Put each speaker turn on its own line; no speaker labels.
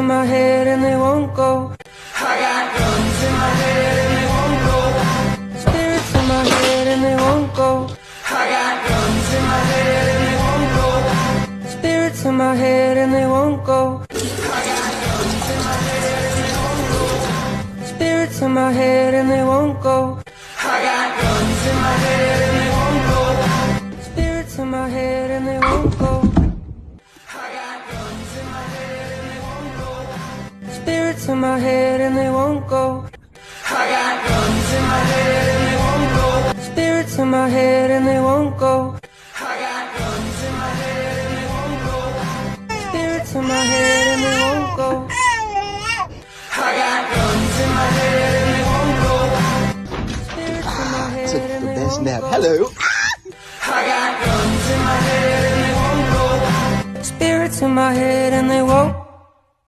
my head and they won't go. I got guns in my head and they won't go. Spirits in my head and they won't go. I got guns in my head and they won't go. Spirits in my head and they won't go. I got guns in my head and they won't go. Spirits in my head and they won't go. I got guns in my head and they won't go. Spirits in my head and they won't go. I got guns in my head and they won't go. Spirits in my head and they won't go. I got guns in my head and they won't go. Spirits in my head and they won't go. I got guns in my head and they won't go. Spirits in my head and they won't go. I got guns in my head and they won't go. Spirits in my head and they won't go.
Hello.
I got guns in my head and they won't go. Spirits in my head and they won't